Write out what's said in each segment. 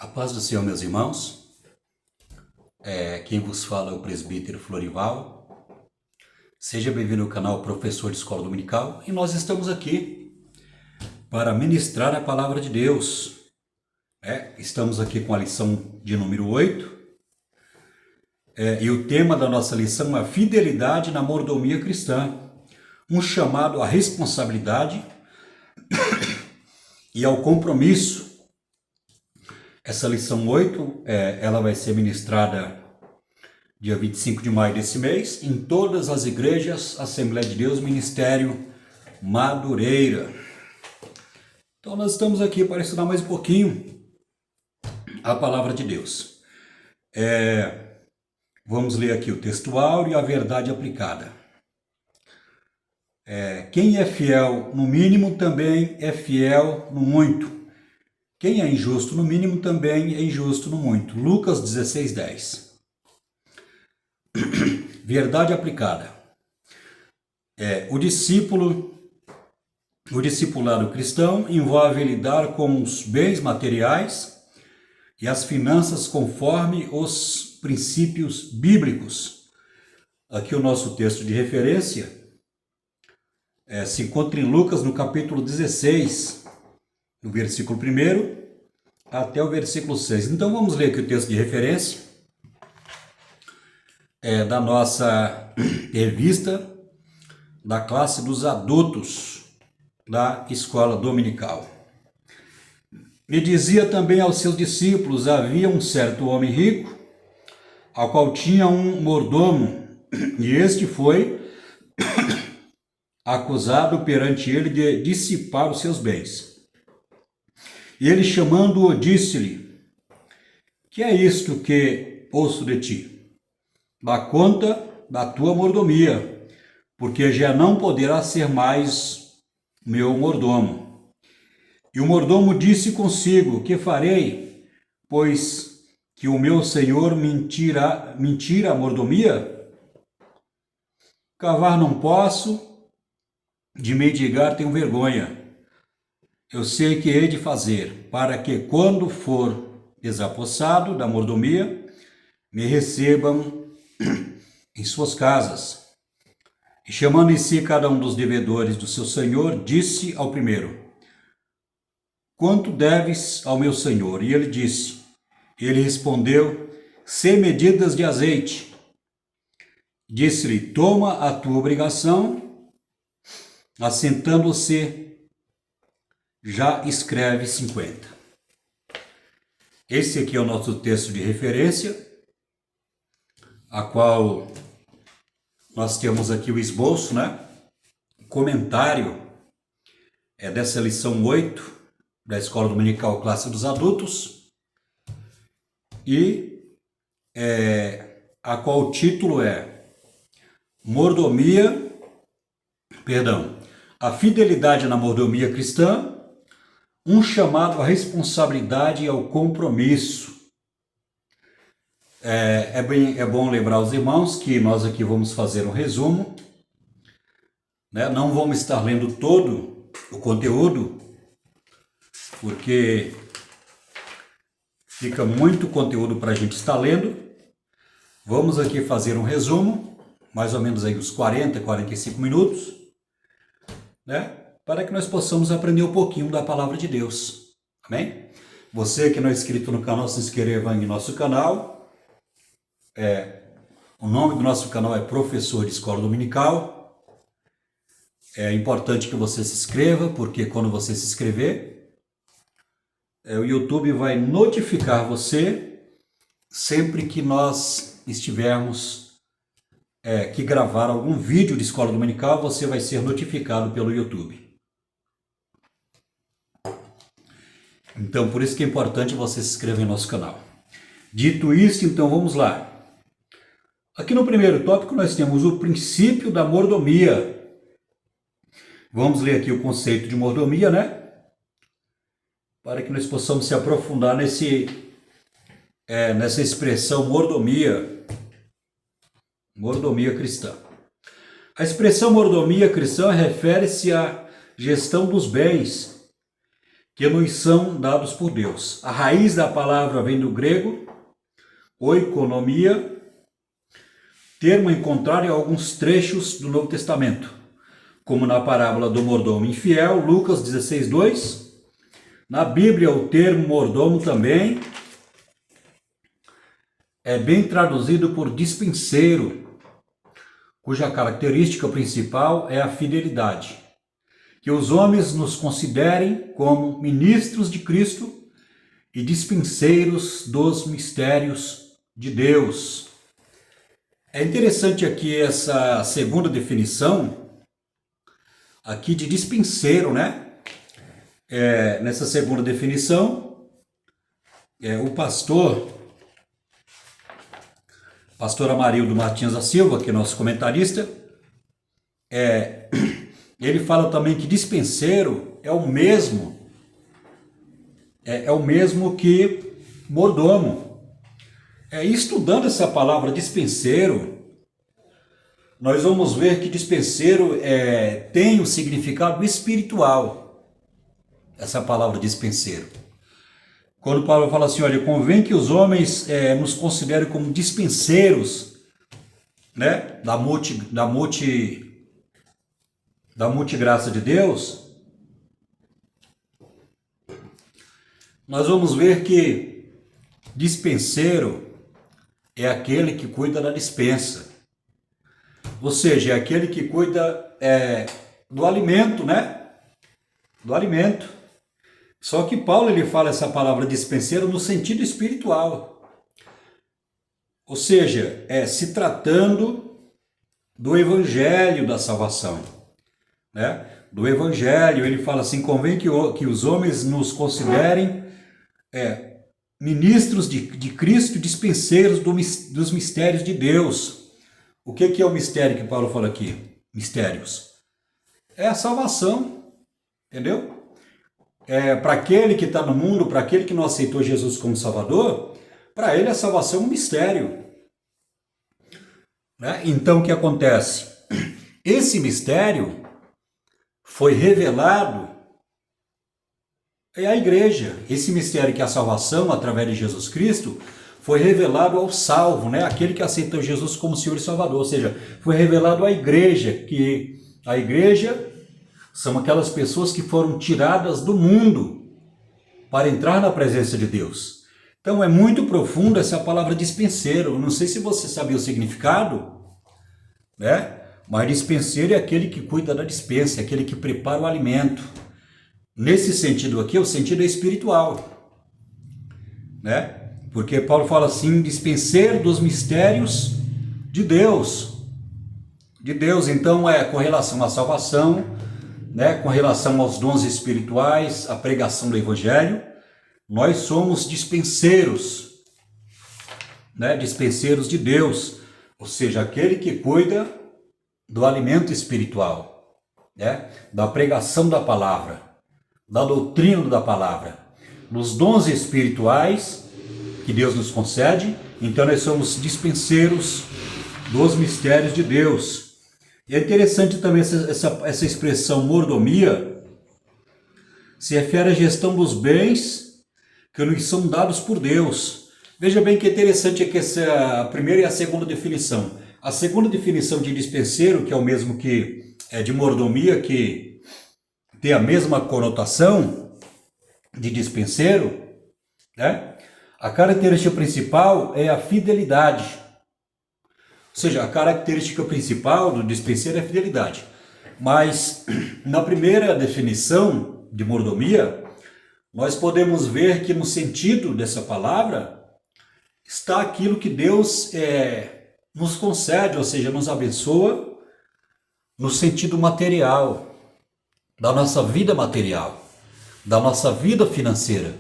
A paz do Senhor, meus irmãos. Quem vos fala é o presbítero Florival. Seja bem-vindo ao canal Professor de Escola Dominical. E nós estamos aqui para ministrar a palavra de Deus. Estamos aqui com a lição de número 8. E o tema da nossa lição é a fidelidade na mordomia cristã. Um chamado à responsabilidade e ao compromisso. Essa lição 8, ela vai ser ministrada dia 25 de maio desse mês, em todas as igrejas, Assembleia de Deus, Ministério Madureira. Então nós estamos aqui para estudar mais um pouquinho a palavra de Deus. Vamos ler aqui o textual e a verdade aplicada. Quem é fiel no mínimo também é fiel no muito. Quem é injusto no mínimo também é injusto no muito. Lucas 16:10. Verdade aplicada. O discipulado cristão envolve lidar com os bens materiais e as finanças conforme os princípios bíblicos. Aqui o nosso texto de referência se encontra em Lucas no capítulo 16, do versículo 1 até o versículo 6. Então vamos ler aqui o texto de referência da nossa revista da classe dos adultos da escola dominical. E dizia também aos seus discípulos: havia um certo homem rico, ao qual tinha um mordomo, e este foi acusado perante ele de dissipar os seus bens. E ele, chamando-o, disse-lhe: que é isto que ouço de ti? Dá conta da tua mordomia, porque já não poderá ser mais meu mordomo. E o mordomo disse consigo: que farei, pois que o meu senhor mentira a mordomia? Cavar não posso, de mendigar tenho vergonha. Eu sei que hei de fazer, para que, quando for desapossado da mordomia, me recebam em suas casas. E chamando em si cada um dos devedores do seu senhor, disse ao primeiro: quanto deves ao meu senhor? E ele disse. Ele respondeu: 100 medidas de azeite. Disse-lhe: toma a tua obrigação. Assentando-se, já escreve 50. Esse aqui é o nosso texto de referência, a qual nós temos aqui o esboço, comentário dessa lição 8 da Escola Dominical Classe dos Adultos, e a qual o título é A fidelidade na mordomia cristã, um chamado à responsabilidade e ao compromisso. É bom lembrar aos irmãos que nós aqui vamos fazer um resumo, Não vamos estar lendo todo o conteúdo, porque fica muito conteúdo para a gente estar lendo. Vamos aqui fazer um resumo, mais ou menos aí uns 45 minutos, para que nós possamos aprender um pouquinho da palavra de Deus. Amém? Você que não é inscrito no canal, se inscreva em nosso canal. O nome do nosso canal é Professor de Escola Dominical. É importante que você se inscreva, porque quando você se inscrever, o YouTube vai notificar você sempre que nós estivermos que gravar algum vídeo de escola dominical, você vai ser notificado pelo YouTube. Então, por isso que é importante você se inscrever em nosso canal. Dito isso, então vamos lá. Aqui no primeiro tópico nós temos o princípio da mordomia. Vamos ler aqui o conceito de mordomia, para que nós possamos se aprofundar nessa expressão mordomia cristã. A expressão mordomia cristã refere-se à gestão dos bens que nos são dados por Deus. A raiz da palavra vem do grego, oikonomia, termo encontrado em alguns trechos do Novo Testamento, como na parábola do mordomo infiel, Lucas 16:2. Na Bíblia, o termo mordomo também é bem traduzido por dispenseiro, cuja característica principal é a fidelidade. Que os homens nos considerem como ministros de Cristo e dispenseiros dos mistérios de Deus. É interessante aqui essa segunda definição, aqui de dispenseiro, né? Nessa segunda definição, o pastor Amarildo Martins da Silva, que é nosso comentarista, ele fala também que dispenseiro é o mesmo que mordomo. Estudando essa palavra dispenseiro, nós vamos ver que dispenseiro tem um significado espiritual, essa palavra dispenseiro. Quando Paulo fala assim, olha, convém que os homens nos considerem como dispenseiros, né, da multigraça de Deus, nós vamos ver que dispenseiro é aquele que cuida da dispensa. Ou seja, é aquele que cuida do alimento, né? Do alimento. Só que Paulo ele fala essa palavra dispenseiro no sentido espiritual. Ou seja, se tratando do evangelho da salvação, né? Do evangelho, ele fala assim, convém que os homens nos considerem ministros de Cristo, dispenseiros dos mistérios de Deus. O que é o mistério que Paulo fala aqui? Mistérios. É a salvação, entendeu? Para aquele que está no mundo, para aquele que não aceitou Jesus como Salvador, para ele a salvação é um mistério. Né? Então o que acontece? Esse mistério foi revelado à igreja. Esse mistério que é a salvação através de Jesus Cristo foi revelado ao salvo, né? Aquele que aceitou Jesus como Senhor e Salvador. Ou seja, foi revelado à igreja, que a igreja são aquelas pessoas que foram tiradas do mundo para entrar na presença de Deus. Então é muito profundo essa palavra dispenseiro. Eu não sei se você sabia o significado, né? Mas dispenseiro é aquele que cuida da dispensa, é aquele que prepara o alimento. Nesse sentido aqui, o sentido é espiritual, né? Porque Paulo fala assim, dispenseiro dos mistérios de Deus. De Deus, então, com relação à salvação, né? Com relação aos dons espirituais, à pregação do evangelho, nós somos dispenseiros, né? Dispenseiros de Deus, ou seja, aquele que cuida do alimento espiritual, né? Da pregação da palavra, da doutrina da palavra, nos dons espirituais que Deus nos concede. Então nós somos dispenseiros dos mistérios de Deus. E é interessante também essa expressão mordomia, se refere à gestão dos bens que nos são dados por Deus. Veja bem que é interessante que essa a primeira e a segunda definição. A segunda definição de dispenseiro, que é o mesmo que de mordomia, que tem a mesma conotação de dispenseiro, né? A característica principal é a fidelidade. Ou seja, a característica principal do dispenseiro é a fidelidade. Mas na primeira definição de mordomia, nós podemos ver que no sentido dessa palavra está aquilo que Deus nos concede, ou seja, nos abençoa no sentido material, da nossa vida material, da nossa vida financeira.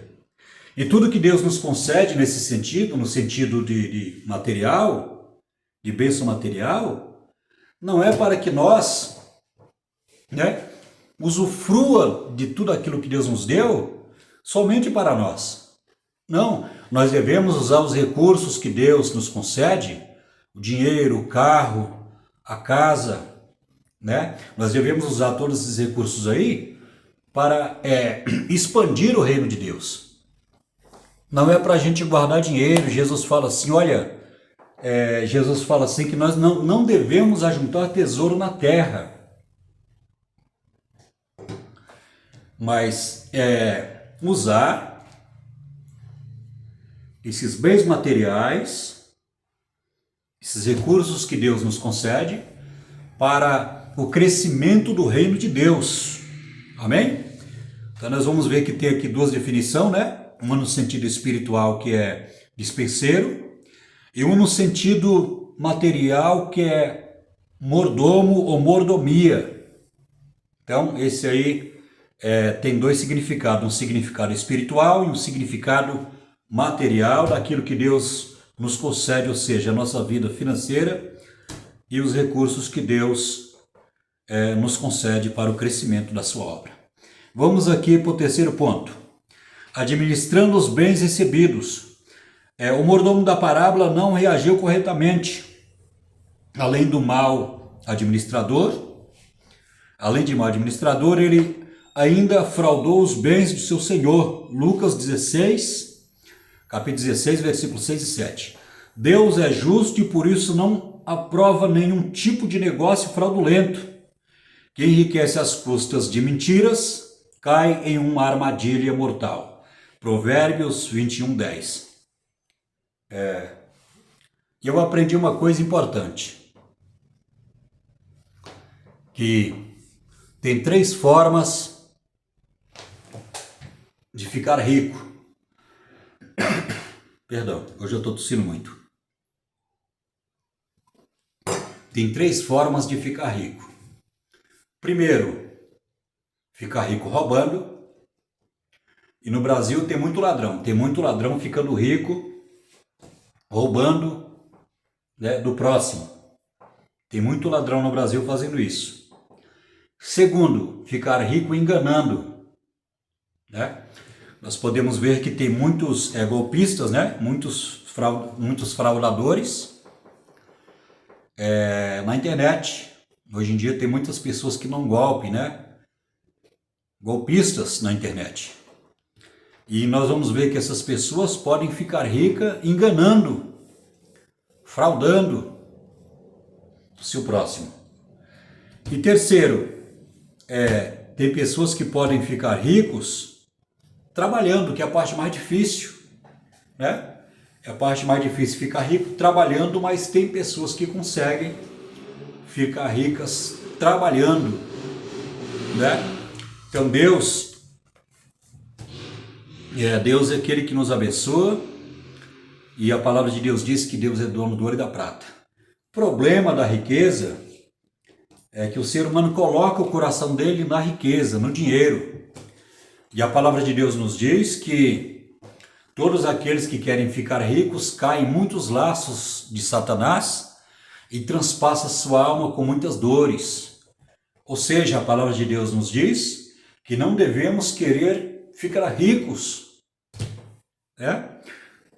E tudo que Deus nos concede nesse sentido, no sentido de material, de bênção material, não é para que nós, né, usufrua de tudo aquilo que Deus nos deu somente para nós. Não, nós devemos usar os recursos que Deus nos concede, o dinheiro, o carro, a casa, né? Nós devemos usar todos esses recursos aí para expandir o reino de Deus. Não é para a gente guardar dinheiro. Jesus fala assim, olha, Jesus fala assim que nós não devemos ajuntar tesouro na terra, mas usar esses bens materiais, esses recursos que Deus nos concede, para o crescimento do reino de Deus. Amém? Então nós vamos ver que tem aqui duas definições, né? Uma no sentido espiritual, que é dispenseiro, e uma no sentido material, que é mordomo ou mordomia. Então esse aí tem dois significados, um significado espiritual e um significado material daquilo que Deus nos concede, ou seja, a nossa vida financeira e os recursos que Deus nos concede para o crescimento da sua obra. Vamos aqui para o terceiro ponto. Administrando os bens recebidos. O mordomo da parábola não reagiu corretamente. Além de mau administrador, ele ainda fraudou os bens do seu senhor. Lucas 16, capítulo 16, versículos 6 e 7. Deus é justo e por isso não aprova nenhum tipo de negócio fraudulento. Quem enriquece às custas de mentiras cai em uma armadilha mortal. Provérbios 21, 10. Eu aprendi uma coisa importante, que tem 3 formas de ficar rico. Perdão, hoje eu estou tossindo muito. Tem 3 formas de ficar rico. Primeiro, ficar rico roubando. E no Brasil tem muito ladrão. Tem muito ladrão ficando rico, roubando, né, do próximo. Tem muito ladrão no Brasil fazendo isso. Segundo, ficar rico enganando, né? Nós podemos ver que tem muitos golpistas, né? Muitos fraudadores na internet. Hoje em dia tem muitas pessoas que dão golpe, né? Golpistas na internet. E nós vamos ver que essas pessoas podem ficar ricas enganando, fraudando o seu próximo. E terceiro, tem pessoas que podem ficar ricos trabalhando, que é a parte mais difícil, né? É a parte mais difícil ficar rico trabalhando, mas tem pessoas que conseguem ficar ricas trabalhando, né? Então Deus é aquele que nos abençoa, e a palavra de Deus diz que Deus é dono do ouro e da prata. O problema da riqueza é que o ser humano coloca o coração dele na riqueza, no dinheiro. E a palavra de Deus nos diz que todos aqueles que querem ficar ricos caem em muitos laços de Satanás e transpassam sua alma com muitas dores. Ou seja, a palavra de Deus nos diz que não devemos querer ficar ricos, né?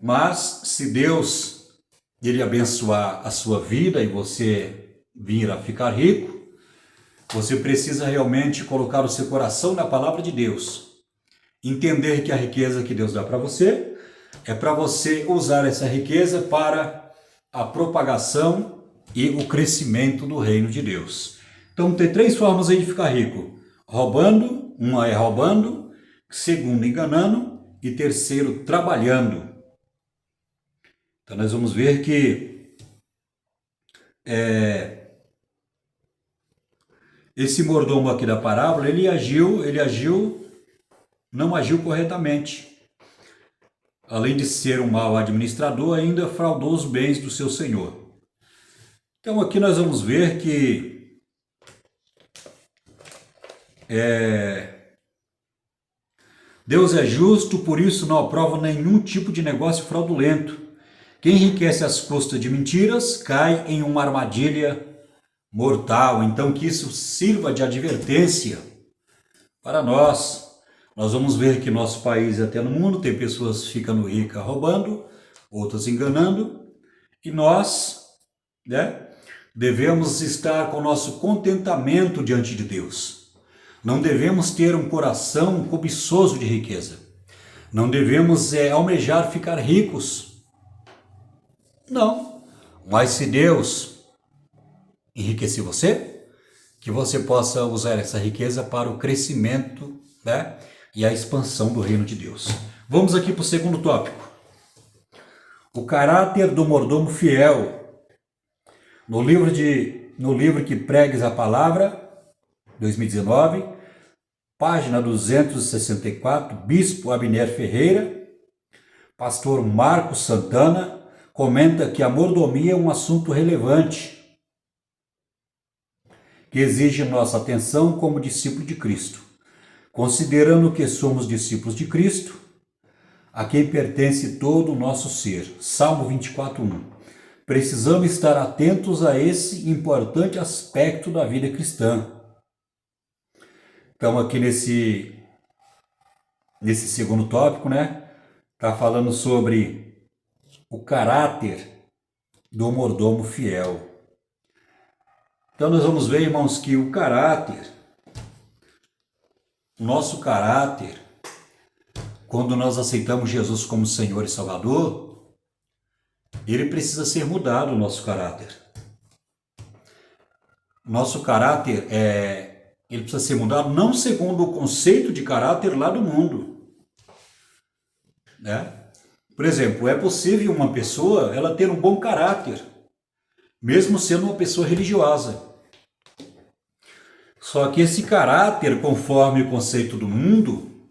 Mas se Deus ele abençoar a sua vida e você vir a ficar rico, você precisa realmente colocar o seu coração na palavra de Deus. Entender que a riqueza que Deus dá para você é para você usar essa riqueza para a propagação e o crescimento do reino de Deus. Então tem 3 formas aí de ficar rico. Roubando, uma é roubando, segundo enganando e terceiro trabalhando. Então nós vamos ver que esse mordomo aqui da parábola, não agiu corretamente. Além de ser um mau administrador, ainda fraudou os bens do seu senhor. Então aqui nós vamos ver que Deus é justo, por isso não aprova nenhum tipo de negócio fraudulento. Quem enriquece às custas de mentiras cai em uma armadilha mortal. Então que isso sirva de advertência para nós. Nós vamos ver que nosso país e até no mundo tem pessoas ficando ricas roubando, outras enganando, e nós, né, devemos estar com o nosso contentamento diante de Deus. Não devemos ter um coração cobiçoso de riqueza. Não devemos almejar ficar ricos. Não. Mas se Deus enriquecer você, que você possa usar essa riqueza para o crescimento, né, e a expansão do reino de Deus. Vamos aqui para o segundo tópico. O caráter do mordomo fiel. No livro que pregues a palavra, 2019, página 264, Bispo Abner Ferreira, pastor Marcos Santana, comenta que a mordomia é um assunto relevante, que exige nossa atenção como discípulo de Cristo. Considerando que somos discípulos de Cristo, a quem pertence todo o nosso ser. Salmo 24:1. Precisamos estar atentos a esse importante aspecto da vida cristã. Então aqui nesse segundo tópico, né, tá falando sobre o caráter do mordomo fiel. Então nós vamos ver, irmãos, que o nosso caráter, quando nós aceitamos Jesus como Senhor e Salvador, ele precisa ser mudado, o nosso caráter. Nosso caráter ele precisa ser mudado não segundo o conceito de caráter lá do mundo, né? Por exemplo, é possível uma pessoa ela ter um bom caráter, mesmo sendo uma pessoa religiosa. Só que esse caráter, conforme o conceito do mundo,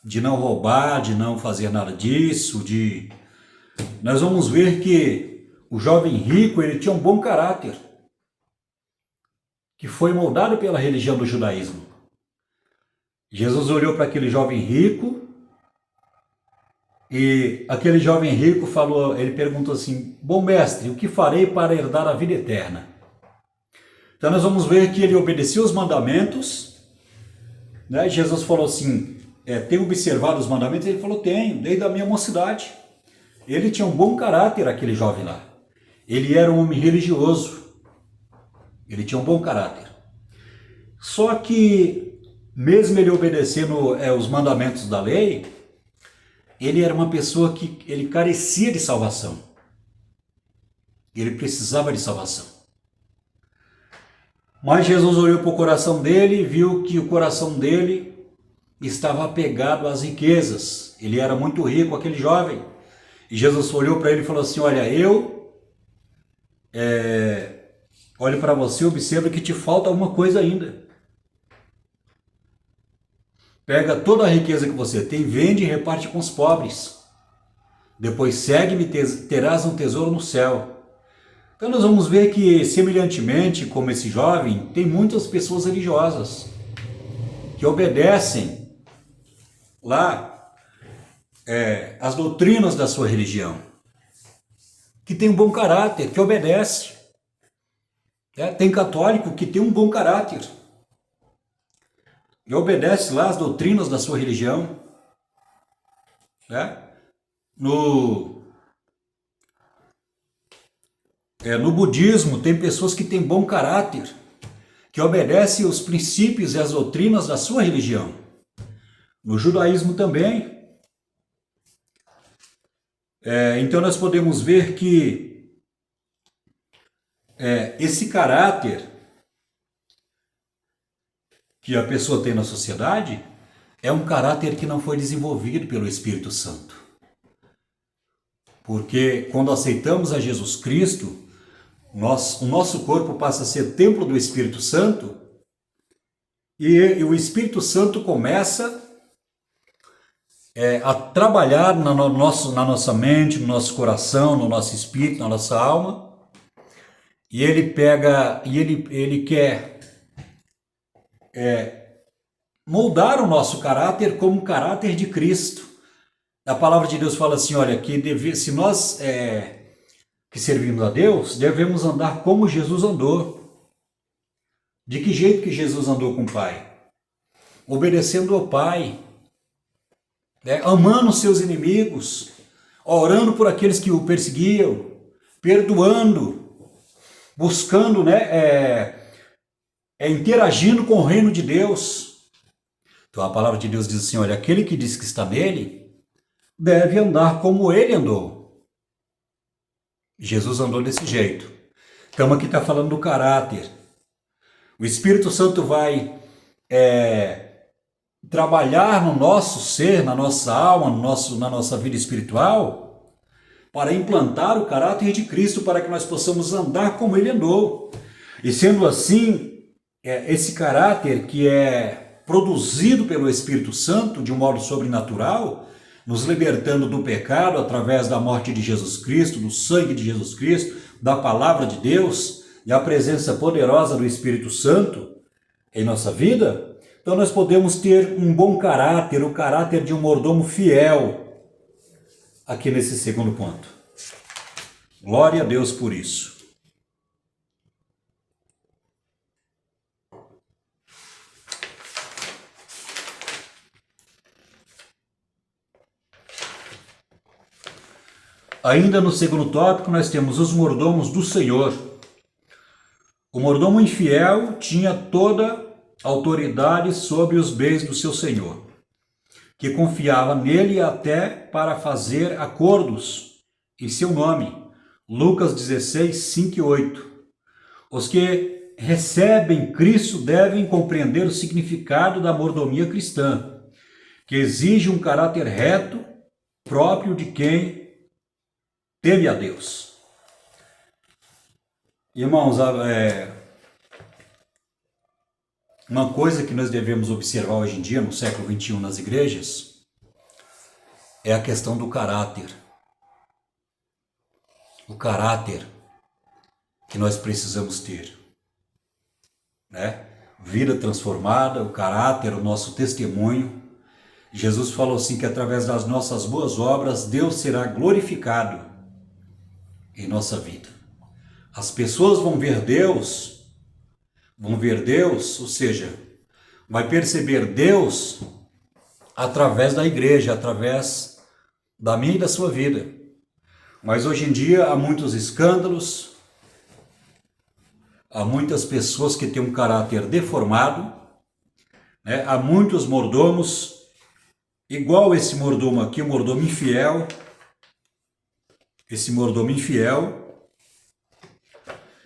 de não roubar, de não fazer nada disso, nós vamos ver que o jovem rico ele tinha um bom caráter, que foi moldado pela religião do judaísmo. Jesus olhou para aquele jovem rico e aquele jovem rico ele perguntou assim: bom mestre, o que farei para herdar a vida eterna? Então nós vamos ver que ele obedeceu os mandamentos, né? Jesus falou assim: tem observado os mandamentos? Ele falou: tenho, desde a minha mocidade. Ele tinha um bom caráter, aquele jovem lá. Ele era um homem religioso. Ele tinha um bom caráter. Só que, mesmo ele obedecendo os mandamentos da lei, ele era uma pessoa que ele carecia de salvação. Ele precisava de salvação. Mas Jesus olhou para o coração dele e viu que o coração dele estava apegado às riquezas. Ele era muito rico, aquele jovem. E Jesus olhou para ele e falou assim: olha, eu olho para você e observo que te falta alguma coisa ainda. Pega toda a riqueza que você tem, vende e reparte com os pobres. Depois segue-me e terás um tesouro no céu. Então nós vamos ver que, semelhantemente como esse jovem, tem muitas pessoas religiosas que obedecem lá as doutrinas da sua religião, que tem um bom caráter, que obedece. Tem católico que tem um bom caráter e obedece lá as doutrinas da sua religião. No budismo tem pessoas que têm bom caráter, que obedecem os princípios e as doutrinas da sua religião. No judaísmo também. Então nós podemos ver que esse caráter que a pessoa tem na sociedade é um caráter que não foi desenvolvido pelo Espírito Santo. Porque quando aceitamos a Jesus Cristo, o nosso corpo passa a ser templo do Espírito Santo e o Espírito Santo começa a trabalhar na nossa mente, no nosso coração, no nosso espírito, na nossa alma, e ele quer moldar o nosso caráter como o caráter de Cristo. A palavra de Deus fala assim, olha, que se nós que servimos a Deus, devemos andar como Jesus andou. De que jeito que Jesus andou com o Pai? Obedecendo ao Pai, amando os seus inimigos, orando por aqueles que o perseguiam, perdoando, buscando é interagindo com o reino de Deus. Então a palavra de Deus diz assim, olha, aquele que diz que está nele, deve andar como ele andou. Jesus andou desse jeito. Então aqui está falando do caráter. O Espírito Santo vai trabalhar no nosso ser, na nossa alma, na nossa vida espiritual, para implantar o caráter de Cristo, para que nós possamos andar como ele andou. E sendo assim, esse caráter que é produzido pelo Espírito Santo de um modo sobrenatural, nos libertando do pecado através da morte de Jesus Cristo, do sangue de Jesus Cristo, da palavra de Deus e a presença poderosa do Espírito Santo em nossa vida, então nós podemos ter um bom caráter, o caráter de um mordomo fiel, aqui nesse segundo ponto. Glória a Deus por isso. Ainda no segundo tópico, nós temos os mordomos do Senhor. O mordomo infiel tinha toda a autoridade sobre os bens do seu senhor, que confiava nele até para fazer acordos em seu nome. Lucas 16, 5 e 8. Os que recebem Cristo devem compreender o significado da mordomia cristã, que exige um caráter reto, próprio de quem teme a Deus. Irmãos, uma coisa que nós devemos observar hoje em dia, no século XXI, nas igrejas, é a questão do caráter. O caráter que nós precisamos ter, né? Vida transformada, o caráter, o nosso testemunho. Jesus falou assim que através das nossas boas obras, Deus será glorificado em nossa vida. As pessoas vão ver Deus, ou seja, vai perceber Deus através da igreja, através da minha e da sua vida. Mas hoje em dia há muitos escândalos, há muitas pessoas que têm um caráter deformado, né? Há muitos mordomos, igual esse mordomo aqui, o mordomo infiel. Esse mordomo infiel.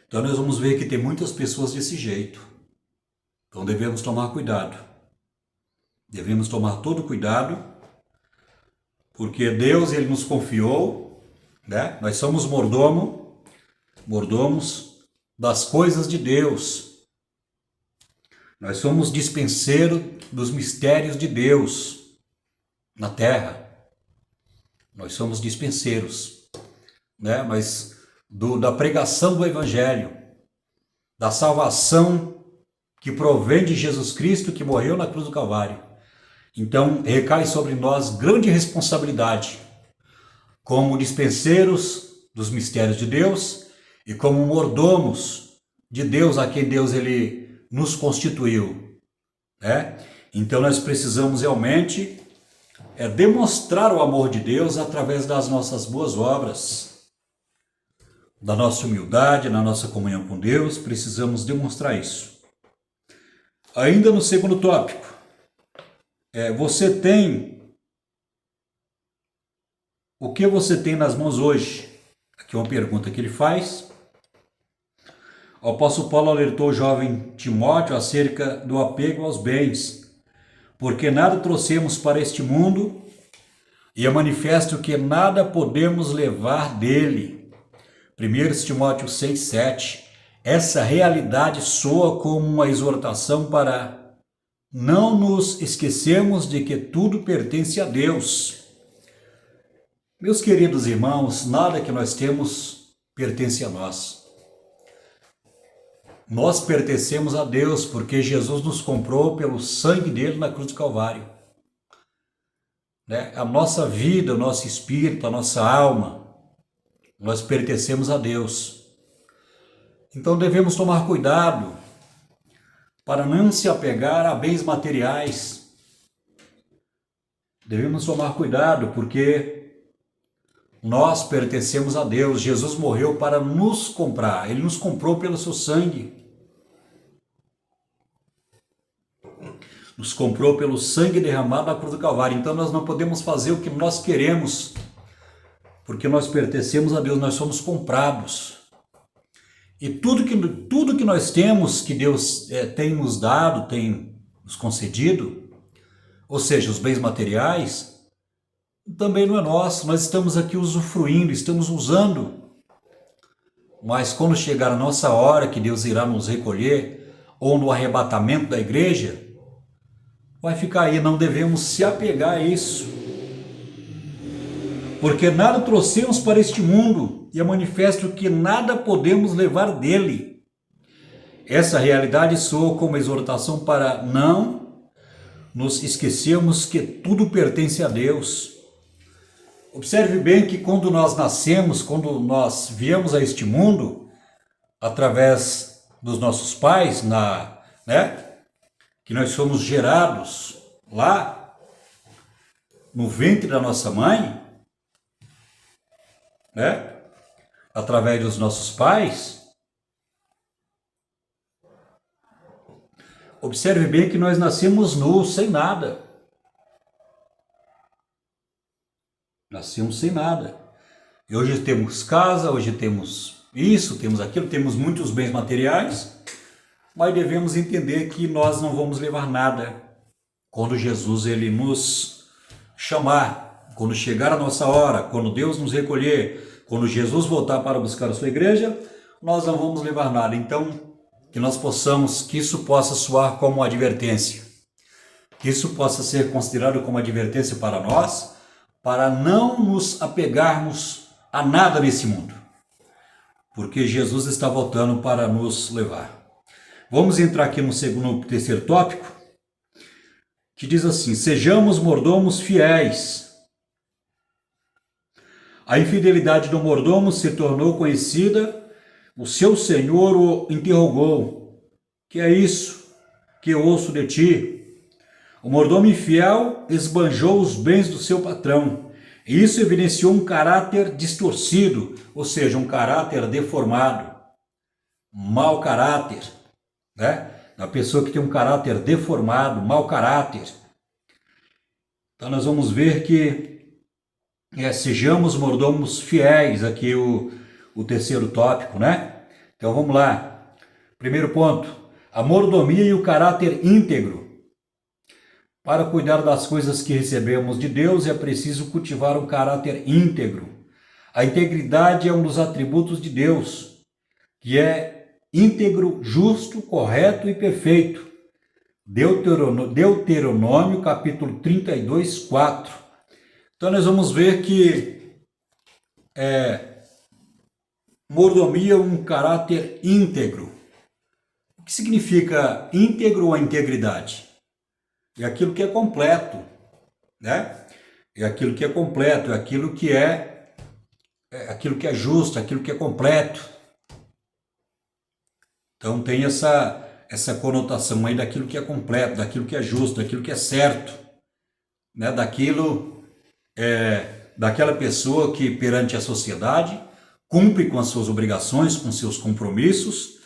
Então nós vamos ver que tem muitas pessoas desse jeito. Então devemos tomar cuidado. Devemos tomar todo cuidado, porque Deus, ele nos confiou, né? Nós somos mordomos das coisas de Deus. Nós somos dispenseiros dos mistérios de Deus na terra. Nós somos dispenseiros, né? Mas da pregação do Evangelho, da salvação que provém de Jesus Cristo, que morreu na cruz do Calvário. Então, recai sobre nós grande responsabilidade, como dispenseiros dos mistérios de Deus e como mordomos de Deus, a quem Deus ele nos constituiu, né? Então, nós precisamos realmente demonstrar o amor de Deus através das nossas boas obras, da nossa humildade, na nossa comunhão com Deus, precisamos demonstrar isso. Ainda no segundo tópico, você tem, o que você tem nas mãos hoje? Aqui é uma pergunta que ele faz. O apóstolo Paulo alertou o jovem Timóteo acerca do apego aos bens, porque nada trouxemos para este mundo e é manifesto que nada podemos levar dele. 1 Timóteo 6, 7. Essa realidade soa como uma exortação para não nos esquecermos de que tudo pertence a Deus. Meus queridos irmãos, nada que nós temos pertence a nós. Nós pertencemos a Deus porque Jesus nos comprou pelo sangue dele na cruz do Calvário. A nossa vida, o nosso espírito, a nossa alma, nós pertencemos a Deus. Então devemos tomar cuidado para não se apegar a bens materiais. Devemos tomar cuidado porque nós pertencemos a Deus. Jesus morreu para nos comprar. Ele nos comprou pelo seu sangue. nos comprou pelo sangue derramado na cruz do Calvário. Então nós não podemos fazer o que nós queremos, porque nós pertencemos a Deus, nós somos comprados. E tudo que nós temos, que Deus tem nos dado, tem nos concedido, ou seja, os bens materiais, também não é nosso, nós estamos aqui usufruindo, estamos usando. Mas quando chegar a nossa hora, que Deus irá nos recolher, ou no arrebatamento da igreja, vai ficar aí, não devemos se apegar a isso. Porque nada trouxemos para este mundo, e é manifesto que nada podemos levar dele. Essa realidade soa como exortação para não nos esquecermos que tudo pertence a Deus. Observe bem que quando nós nascemos, quando nós viemos a este mundo, através dos nossos pais, que nós somos gerados lá no ventre da nossa mãe, através dos nossos pais, observe bem que nós nascemos nus, sem nada. Nascemos sem nada. E hoje temos casa, hoje temos isso, temos aquilo, temos muitos bens materiais, mas devemos entender que nós não vamos levar nada quando Jesus ele nos chamar, quando chegar a nossa hora, quando Deus nos recolher, quando Jesus voltar para buscar a sua igreja, nós não vamos levar nada. Então, que nós possamos, que isso possa soar como advertência, que isso possa ser considerado como advertência para nós, para não nos apegarmos a nada nesse mundo, porque Jesus está voltando para nos levar. Vamos entrar aqui no terceiro tópico, que diz assim: sejamos mordomos fiéis. A infidelidade do mordomo se tornou conhecida, o seu senhor o interrogou: que é isso que eu ouço de ti? O mordomo infiel esbanjou os bens do seu patrão. E isso evidenciou um caráter distorcido, ou seja, um caráter deformado, mau caráter, da pessoa que tem um caráter deformado, mau caráter. Então nós vamos ver que sejamos mordomos fiéis, aqui o terceiro tópico, Então vamos lá. Primeiro ponto, a mordomia e o caráter íntegro. Para cuidar das coisas que recebemos de Deus é preciso cultivar um caráter íntegro. A integridade é um dos atributos de Deus, que é íntegro, justo, correto e perfeito. Deuteronômio capítulo 32, 4. Então nós vamos ver que mordomia é um caráter íntegro. O que significa íntegro ou integridade? É aquilo que é completo, É aquilo que é completo, é aquilo que aquilo que é justo, aquilo que é completo. Então tem essa conotação aí daquilo que é completo, daquilo que é justo, daquilo que é certo, daquela pessoa que perante a sociedade cumpre com as suas obrigações, com seus compromissos,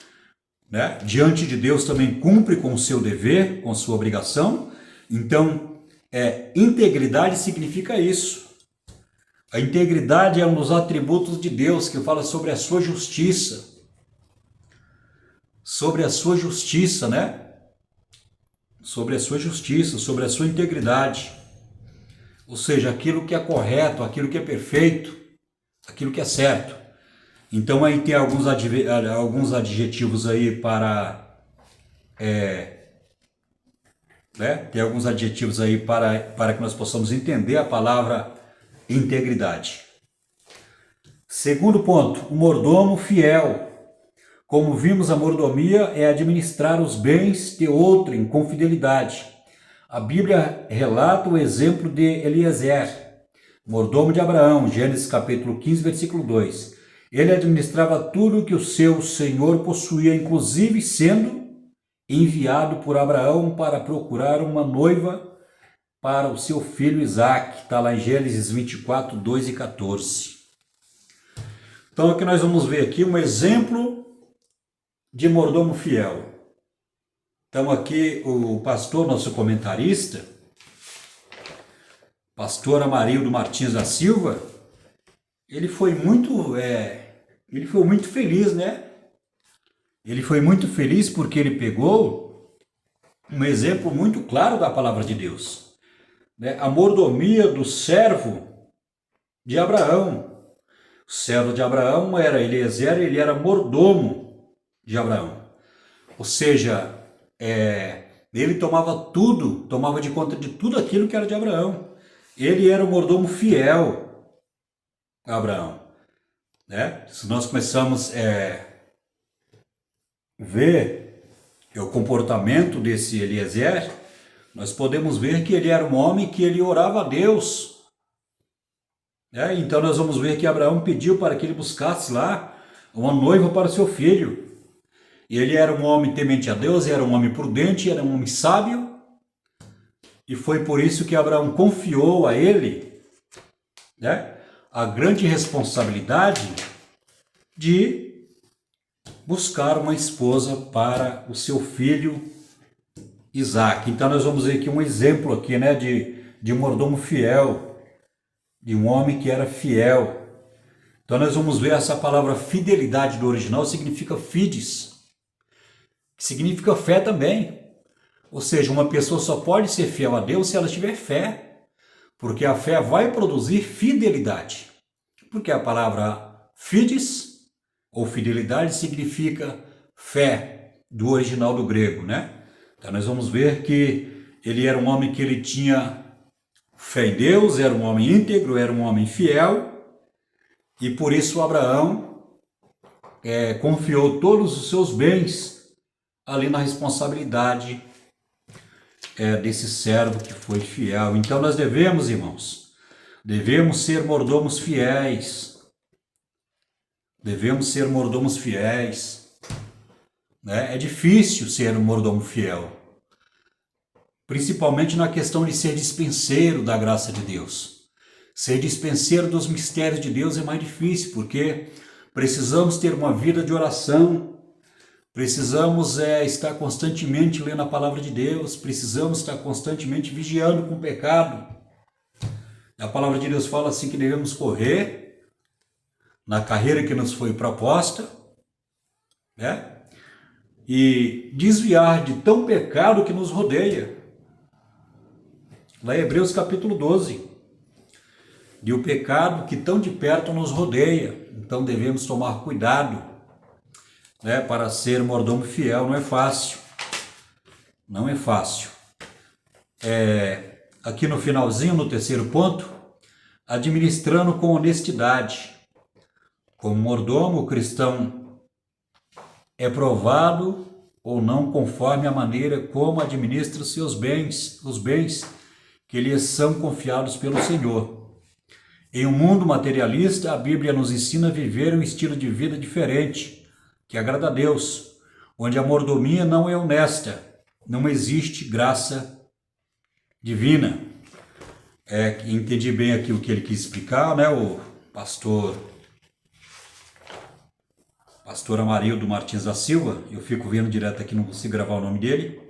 diante de Deus também cumpre com o seu dever, com a sua obrigação. Então, integridade significa isso. A integridade é um dos atributos de Deus, que fala sobre a sua justiça. Sobre a sua justiça, Sobre a sua justiça, sobre a sua integridade. Ou seja, aquilo que é correto, aquilo que é perfeito, aquilo que é certo. Então aí tem alguns adjetivos aí para... Tem alguns adjetivos aí para que nós possamos entender a palavra integridade. Segundo ponto, o mordomo fiel. Como vimos, a mordomia é administrar os bens de outrem com fidelidade. A Bíblia relata o exemplo de Eliezer, mordomo de Abraão, Gênesis capítulo 15, versículo 2. Ele administrava tudo que o seu senhor possuía, inclusive sendo enviado por Abraão para procurar uma noiva para o seu filho Isaque. Está lá em Gênesis 24, 2 e 14. Então aqui nós vamos ver aqui um exemplo de mordomo fiel. Então aqui o pastor, nosso comentarista, pastor Amarildo Martins da Silva, ele foi muito feliz, né? Ele foi muito feliz porque ele pegou um exemplo muito claro da palavra de Deus, né? A mordomia do servo de Abraão. O servo de Abraão era Eliezer, ele era mordomo de Abraão. Ou seja, ele tomava de conta de tudo aquilo que era de Abraão. Ele era o mordomo fiel a Abraão, né? Se nós começamos a ver o comportamento desse Eliezer, nós podemos ver que ele era um homem que ele orava a Deus. Então nós vamos ver que Abraão pediu para que ele buscasse lá uma noiva para o seu filho. E ele era um homem temente a Deus, era um homem prudente, era um homem sábio. E foi por isso que Abraão confiou a ele, né, a grande responsabilidade de buscar uma esposa para o seu filho Isaac. Então nós vamos ver aqui um exemplo aqui, né, de um mordomo fiel, de um homem que era fiel. Então nós vamos ver essa palavra fidelidade do original significa fides, que significa fé também. Ou seja, uma pessoa só pode ser fiel a Deus se ela tiver fé, porque a fé vai produzir fidelidade. Porque a palavra fides ou fidelidade significa fé, do original do grego, né? Então nós vamos ver que ele era um homem que ele tinha fé em Deus, era um homem íntegro, era um homem fiel, e por isso Abraão confiou todos os seus bens ali na responsabilidade desse servo que foi fiel. Então nós devemos, irmãos, ser mordomos fiéis. Devemos ser mordomos fiéis, né? É difícil ser um mordomo fiel, principalmente na questão de ser dispenseiro da graça de Deus. Ser dispenseiro dos mistérios de Deus é mais difícil, porque precisamos ter uma vida de oração, precisamos estar constantemente lendo a palavra de Deus, precisamos estar constantemente vigiando com o pecado. A palavra de Deus fala assim que devemos correr na carreira que nos foi proposta, né? E desviar de tão pecado que nos rodeia. Lá em Hebreus capítulo 12, de o pecado que tão de perto nos rodeia. Então devemos tomar cuidado, né, para ser mordomo fiel. Não é fácil, não é fácil. Aqui no finalzinho, no terceiro ponto, administrando com honestidade. Como mordomo, o cristão é provado ou não conforme a maneira como administra os seus bens, os bens que lhes são confiados pelo Senhor. Em um mundo materialista, a Bíblia nos ensina a viver um estilo de vida diferente, que agrada a Deus, onde a mordomia não é honesta, não existe graça divina. Entendi bem aqui o que ele quis explicar, né, o pastor Amarildo Martins da Silva. Eu fico vendo direto aqui, não consigo gravar o nome dele,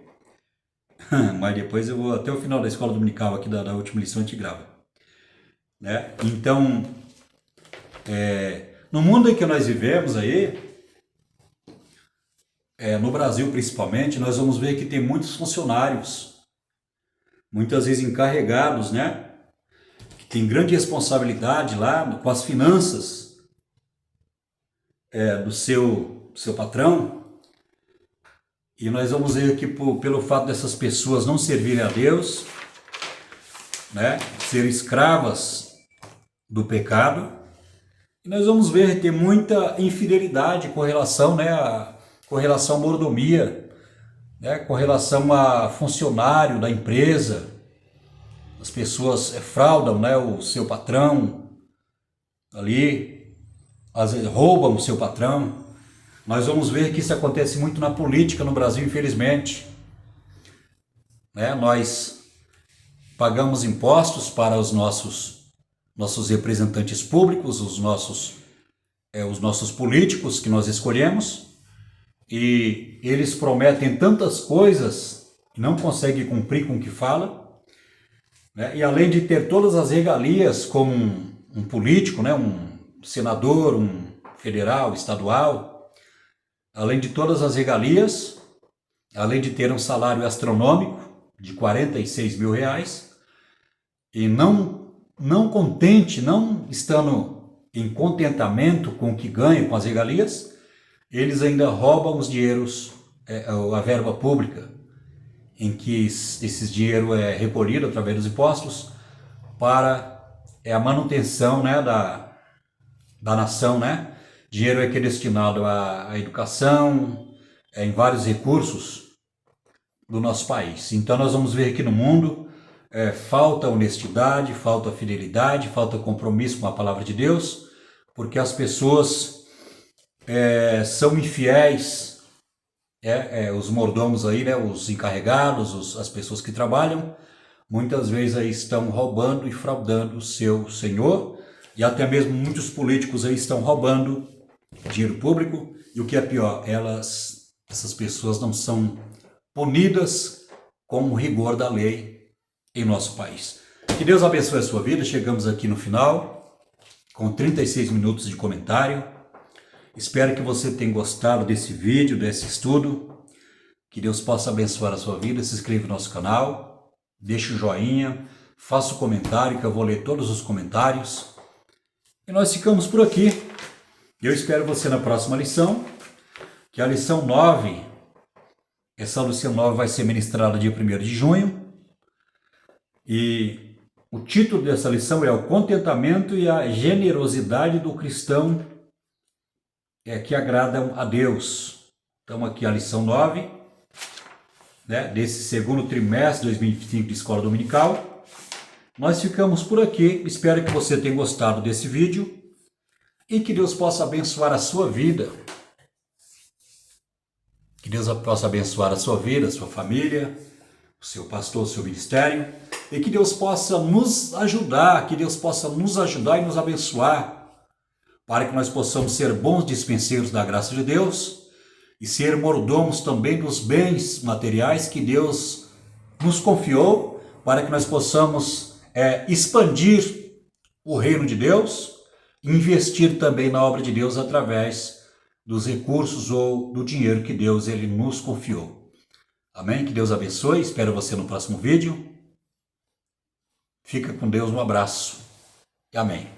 mas depois eu vou até o final da escola dominical aqui da última lição, a gente grava, né? Então, no mundo em que nós vivemos aí, no Brasil principalmente, nós vamos ver que tem muitos funcionários, muitas vezes encarregados, né, que tem grande responsabilidade lá com as finanças do seu patrão. E nós vamos ver que pelo fato dessas pessoas não servirem a Deus, né, ser escravas do pecado, e nós vamos ver que tem muita infidelidade com relação, né, com relação à mordomia, né, com relação a funcionário da empresa. As pessoas fraudam, né, o seu patrão ali, às vezes roubam o seu patrão. Nós vamos ver que isso acontece muito na política no Brasil, infelizmente, né? Nós pagamos impostos para os nossos representantes públicos, os nossos políticos que nós escolhemos, e eles prometem tantas coisas e não conseguem cumprir com o que fala, né? E além de ter todas as regalias como um político, né? Um senador, um federal, estadual, além de todas as regalias, além de ter um salário astronômico de R$ 46.000, e não contente, não estando em contentamento com o que ganha com as regalias, eles ainda roubam os dinheiros, a verba pública, em que esse dinheiro é recolhido através dos impostos para a manutenção, né, da nação, né? Dinheiro é que é destinado à educação, em vários recursos do nosso país. Então nós vamos ver aqui no mundo falta honestidade, falta fidelidade, falta compromisso com a palavra de Deus, porque as pessoas são infiéis, os mordomos aí, né, os encarregados, as pessoas que trabalham, muitas vezes aí estão roubando e fraudando o seu senhor, e até mesmo muitos políticos aí estão roubando dinheiro público, e o que é pior, essas pessoas não são punidas com o rigor da lei em nosso país. Que Deus abençoe a sua vida. Chegamos aqui no final, com 36 minutos de comentário. Espero que você tenha gostado desse vídeo, desse estudo. Que Deus possa abençoar a sua vida. Se inscreva no nosso canal, deixe o joinha, faça o comentário, que eu vou ler todos os comentários. E nós ficamos por aqui. Eu espero você na próxima lição, que a lição 9, essa lição 9 vai ser ministrada dia 1º de junho. E o título dessa lição é o contentamento e a generosidade do cristão que agradam a Deus. Então aqui a lição 9, né, desse segundo trimestre de 2025 de Escola Dominical. Nós ficamos por aqui. Espero que você tenha gostado desse vídeo e que Deus possa abençoar a sua vida. Que Deus possa abençoar a sua vida, a sua família, o seu pastor, o seu ministério, e que Deus possa nos ajudar, e nos abençoar, para que nós possamos ser bons dispenseiros da graça de Deus e ser mordomos também dos bens materiais que Deus nos confiou, para que nós possamos expandir o reino de Deus e investir também na obra de Deus através dos recursos ou do dinheiro que Deus ele nos confiou. Amém? Que Deus abençoe. Espero você no próximo vídeo. Fica com Deus. Um abraço. E amém.